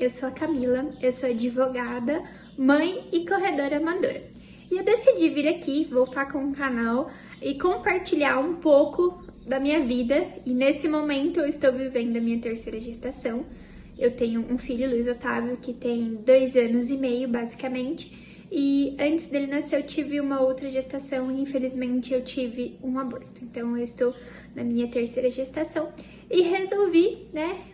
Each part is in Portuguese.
eu sou a Camila, eu sou advogada, mãe e corredora amadora. E eu decidi vir aqui, voltar com o canal e compartilhar um pouco da minha vida. E nesse momento eu estou vivendo a minha terceira gestação. Eu tenho um filho, Luiz Otávio, que tem 2 anos e meio, basicamente. E antes dele nascer eu tive uma outra gestação e infelizmente eu tive um aborto. Então eu estou na minha terceira gestação e resolvi,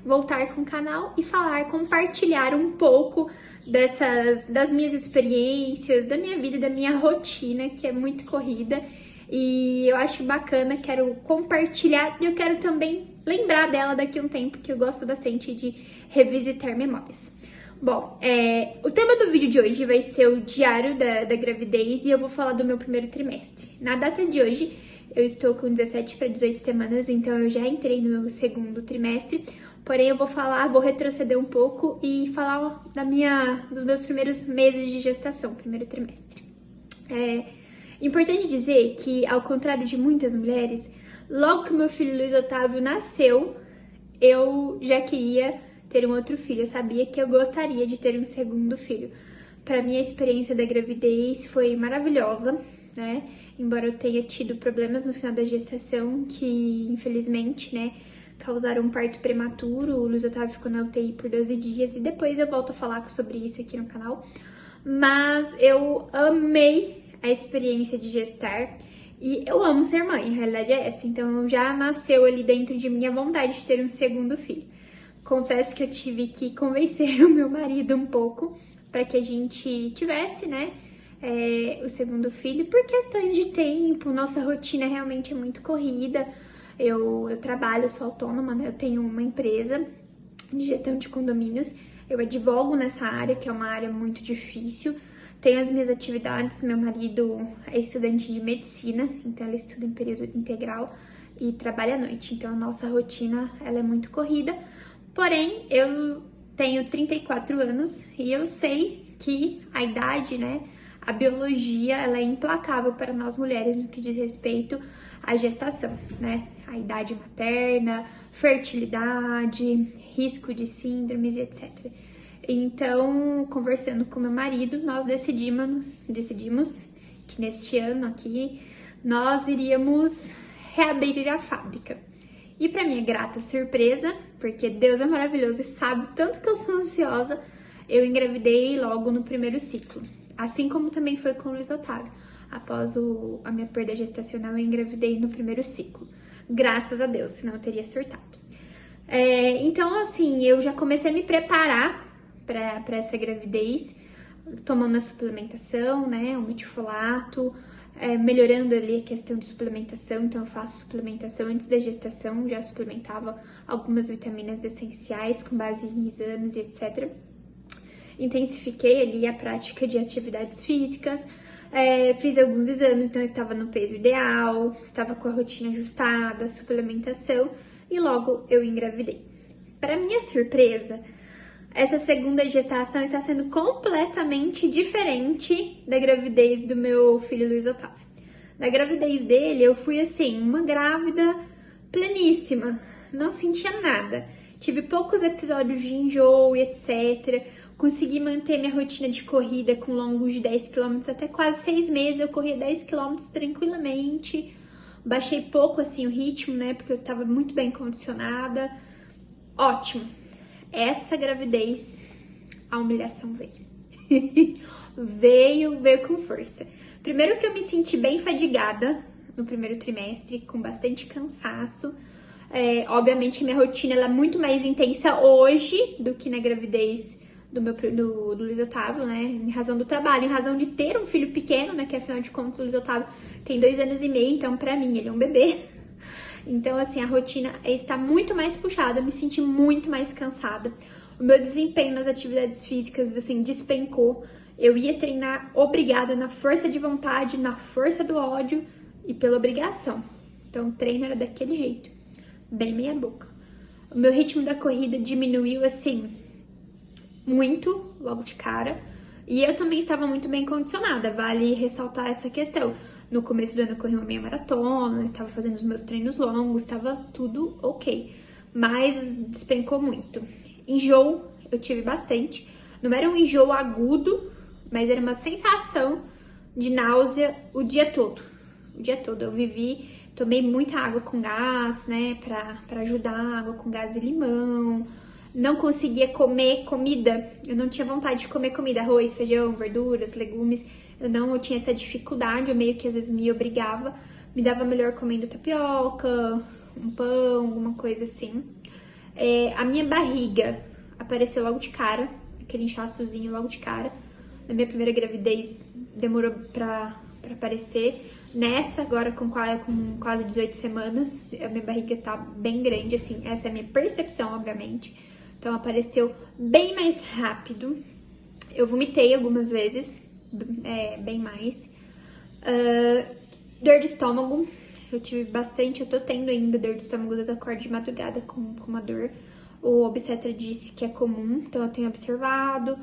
voltar com o canal e compartilhar um pouco das minhas experiências, da minha vida, da minha rotina, que é muito corrida. E eu acho bacana, quero compartilhar e eu quero também lembrar dela daqui a um tempo, que eu gosto bastante de revisitar memórias. Bom, o tema do vídeo de hoje vai ser o diário da gravidez e eu vou falar do meu primeiro trimestre. Na data de hoje, eu estou com 17 para 18 semanas, então eu já entrei no meu segundo trimestre. Porém, eu vou retroceder um pouco e falar dos meus primeiros meses de gestação, primeiro trimestre. Importante dizer que, ao contrário de muitas mulheres, logo que meu filho Luiz Otávio nasceu, eu já queria ter um outro filho. Eu sabia que eu gostaria de ter um segundo filho. Para mim, a experiência da gravidez foi maravilhosa, né? Embora eu tenha tido problemas no final da gestação que, infelizmente, causaram um parto prematuro. O Luiz Otávio ficou na UTI por 12 dias e depois eu volto a falar sobre isso aqui no canal. Mas eu amei a experiência de gestar e eu amo ser mãe, a realidade é essa. Então já nasceu ali dentro de mim a vontade de ter um segundo filho. Confesso que eu tive que convencer o meu marido um pouco para que a gente tivesse, o segundo filho, por questões de tempo. Nossa rotina realmente é muito corrida. Eu trabalho, sou autônoma, eu tenho uma empresa de gestão de condomínios. Eu advogo nessa área, que é uma área muito difícil. Tenho as minhas atividades, meu marido é estudante de medicina, então ele estuda em período integral e trabalha à noite. Então a nossa rotina ela é muito corrida. Porém, eu tenho 34 anos e eu sei que a idade, a biologia, ela é implacável para nós mulheres no que diz respeito à gestação, A idade materna, fertilidade, risco de síndromes e etc. Então, conversando com meu marido, nós decidimos que neste ano aqui nós iríamos reabrir a fábrica. E para minha grata surpresa, porque Deus é maravilhoso e sabe tanto que eu sou ansiosa, eu engravidei logo no primeiro ciclo. Assim como também foi com o Luiz Otávio. Após a minha perda gestacional, eu engravidei no primeiro ciclo. Graças a Deus, senão eu teria surtado. Então, assim, eu já comecei a me preparar para essa gravidez, tomando a suplementação, o metilfolato, melhorando ali a questão de suplementação. Então eu faço suplementação antes da gestação, já suplementava algumas vitaminas essenciais com base em exames e etc. Intensifiquei ali a prática de atividades físicas, fiz alguns exames, então eu estava no peso ideal, estava com a rotina ajustada, suplementação e logo eu engravidei. Para minha surpresa, essa segunda gestação está sendo completamente diferente da gravidez do meu filho Luiz Otávio. Na gravidez dele, eu fui assim, uma grávida pleníssima, não sentia nada. Tive poucos episódios de enjoo e etc. Consegui manter minha rotina de corrida com longos de 10 km até quase 6 meses. Eu corria 10 km tranquilamente. Baixei pouco assim o ritmo, porque eu estava muito bem condicionada. Ótimo. Essa gravidez, a humilhação veio. veio com força. Primeiro que eu me senti bem fadigada no primeiro trimestre, com bastante cansaço. Obviamente, minha rotina ela é muito mais intensa hoje do que na gravidez do Luiz Otávio, em razão do trabalho, em razão de ter um filho pequeno, que afinal de contas o Luiz Otávio tem 2 anos e meio, então pra mim ele é um bebê. Então, assim, a rotina está muito mais puxada, eu me senti muito mais cansada. O meu desempenho nas atividades físicas, assim, despencou. Eu ia treinar obrigada na força de vontade, na força do ódio e pela obrigação. Então, o treino era daquele jeito, bem meia boca. O meu ritmo da corrida diminuiu, assim, muito, logo de cara. E eu também estava muito bem condicionada, vale ressaltar essa questão. No começo do ano eu corri uma meia maratona, estava fazendo os meus treinos longos, estava tudo ok. Mas despencou muito. Enjoo, eu tive bastante. Não era um enjoo agudo, mas era uma sensação de náusea o dia todo. O dia todo eu tomei muita água com gás, né, pra ajudar, água com gás e limão. Não conseguia comer comida, eu não tinha vontade de comer comida, arroz, feijão, verduras, legumes. Eu tinha essa dificuldade, eu meio que às vezes me obrigava, me dava melhor comendo tapioca, um pão, alguma coisa assim. A minha barriga apareceu logo de cara, aquele inchaçozinho logo de cara. Na minha primeira gravidez demorou pra aparecer. Nessa, agora com quase 18 semanas, a minha barriga tá bem grande, assim, essa é a minha percepção, obviamente. Então apareceu bem mais rápido. Eu vomitei algumas vezes, bem mais. Dor de estômago, eu tive bastante, eu tô tendo ainda dor de estômago, às vezes eu acordo de madrugada com uma dor. O obstetra disse que é comum, então eu tenho observado.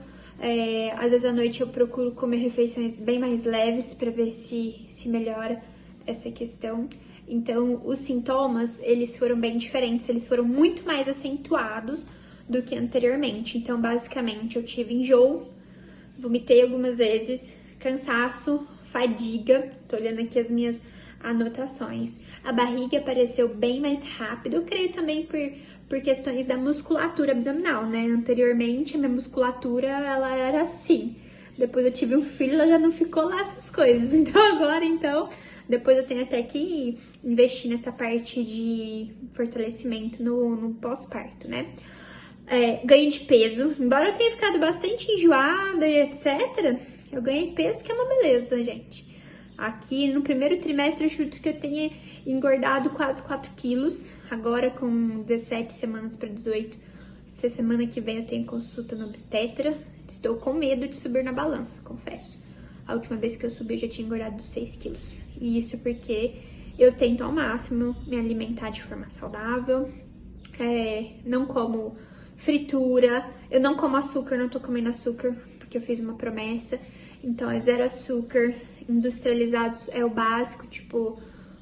Às vezes à noite eu procuro comer refeições bem mais leves para ver se melhora essa questão. Então, os sintomas, eles foram bem diferentes, eles foram muito mais acentuados do que anteriormente. Então, basicamente, eu tive enjoo, vomitei algumas vezes, cansaço, fadiga, tô olhando aqui as minhas anotações. A barriga apareceu bem mais rápido, eu creio também por questões da musculatura abdominal, né? Anteriormente, a minha musculatura, ela era assim. Depois eu tive um filho, ela já não ficou lá essas coisas. Então, agora, depois eu tenho até que investir nessa parte de fortalecimento no pós-parto, né? Ganho de peso. Embora eu tenha ficado bastante enjoada e etc., eu ganhei peso, que é uma beleza, gente. Aqui no primeiro trimestre eu chuto que eu tenha engordado quase 4 quilos, agora com 17 semanas para 18. Essa semana que vem eu tenho consulta no obstetra, estou com medo de subir na balança, confesso. A última vez que eu subi eu já tinha engordado 6 quilos, e isso porque eu tento ao máximo me alimentar de forma saudável, não como fritura, eu não como açúcar, não tô comendo açúcar, porque eu fiz uma promessa, então é zero açúcar. Industrializados é o básico, tipo,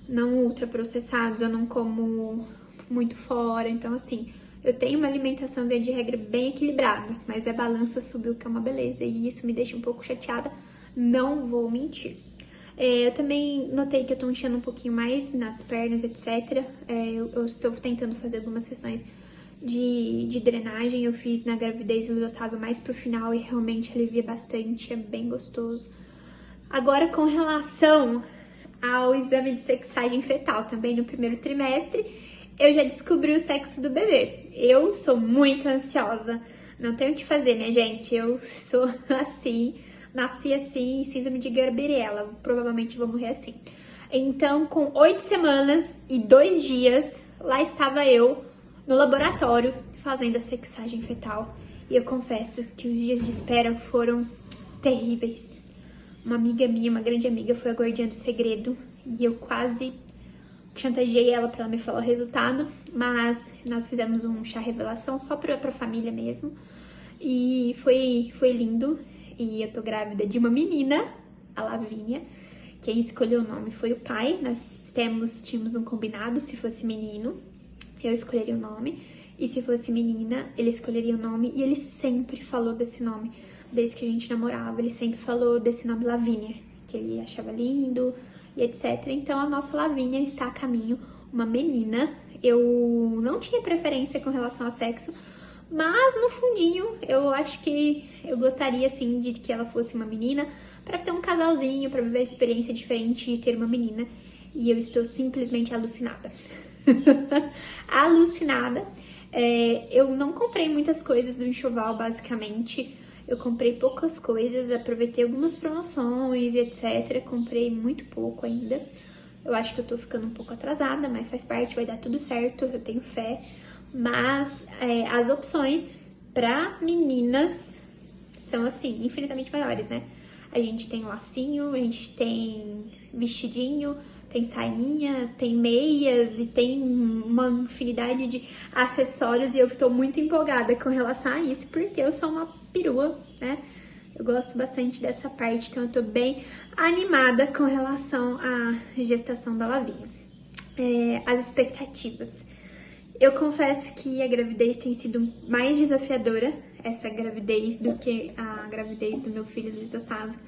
não ultraprocessados, eu não como muito fora, então assim, eu tenho uma alimentação via de regra bem equilibrada, mas a balança subiu, que é uma beleza, e isso me deixa um pouco chateada, não vou mentir. Eu também notei que eu tô inchando um pouquinho mais nas pernas, etc. Eu estou tentando fazer algumas sessões de drenagem, eu fiz na gravidez do Otávio mais pro final e realmente alivia bastante, é bem gostoso. Agora, com relação ao exame de sexagem fetal, também no primeiro trimestre, eu já descobri o sexo do bebê. Eu sou muito ansiosa, não tenho o que fazer, minha gente, eu sou assim, nasci assim, síndrome de Gabriela, provavelmente vou morrer assim. Então, com 8 semanas e 2 dias, lá estava eu no laboratório fazendo a sexagem fetal. E eu confesso que os dias de espera foram terríveis. Uma amiga minha, uma grande amiga, foi a guardiã do segredo e eu quase chantageei ela para ela me falar o resultado, mas nós fizemos um chá revelação só pra família mesmo e foi lindo. E eu tô grávida de uma menina, a Lavínia. Quem escolheu o nome foi o pai, nós tínhamos um combinado, se fosse menino, eu escolheria o nome, e se fosse menina, ele escolheria o nome, e ele sempre falou desse nome. Desde que a gente namorava, ele sempre falou desse nome Lavínia, que ele achava lindo e etc. Então, a nossa Lavínia está a caminho, uma menina. Eu não tinha preferência com relação ao sexo, mas no fundinho, eu acho que eu gostaria, assim, de que ela fosse uma menina, para ter um casalzinho, para viver a experiência diferente de ter uma menina. E eu estou simplesmente alucinada. Alucinada. Eu não comprei muitas coisas do enxoval, basicamente. Eu comprei poucas coisas, aproveitei algumas promoções e etc. Comprei muito pouco ainda. Eu acho que eu tô ficando um pouco atrasada, mas faz parte, vai dar tudo certo, eu tenho fé. Mas as opções para meninas são, assim, infinitamente maiores, né? A gente tem lacinho, a gente tem vestidinho, tem saininha, tem meias e tem uma infinidade de acessórios, e eu tô muito empolgada com relação a isso, porque eu sou uma perua, né? Eu gosto bastante dessa parte, então eu tô bem animada com relação à gestação da Lavínia. As expectativas. Eu confesso que a gravidez tem sido mais desafiadora essa gravidez do que a gravidez do meu filho Luiz Otávio,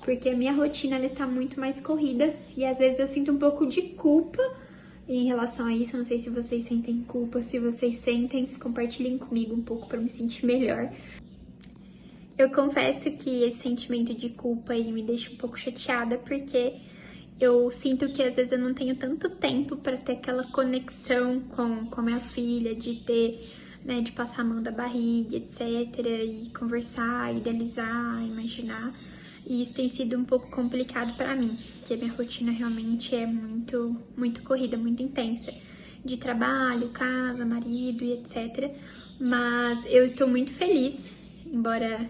porque a minha rotina ela está muito mais corrida e às vezes eu sinto um pouco de culpa em relação a isso. Eu não sei se vocês sentem culpa, se vocês sentem, compartilhem comigo um pouco para me sentir melhor. Eu confesso que esse sentimento de culpa aí me deixa um pouco chateada, porque eu sinto que às vezes eu não tenho tanto tempo para ter aquela conexão com a minha filha, de ter, né, de passar a mão da barriga, etc, e conversar, idealizar, imaginar. E isso tem sido um pouco complicado para mim, porque a minha rotina realmente é muito corrida, muito intensa, de trabalho, casa, marido e etc. Mas eu estou muito feliz, embora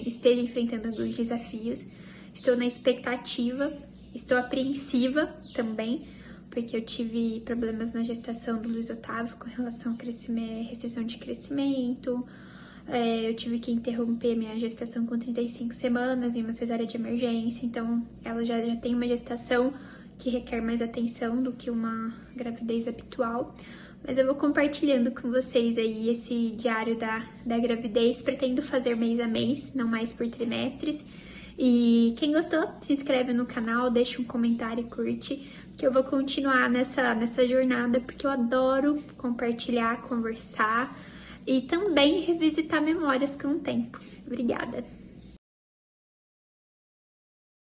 esteja enfrentando alguns desafios. Estou na expectativa, estou apreensiva também, porque eu tive problemas na gestação do Luiz Otávio com relação a restrição de crescimento. Eu tive que interromper minha gestação com 35 semanas em uma cesárea de emergência, então ela já tem uma gestação que requer mais atenção do que uma gravidez habitual. Mas eu vou compartilhando com vocês aí esse diário da gravidez. Pretendo fazer mês a mês, não mais por trimestres. E quem gostou, se inscreve no canal, deixa um comentário e curte, que eu vou continuar nessa jornada, porque eu adoro compartilhar, conversar e também revisitar memórias com o tempo. Obrigada!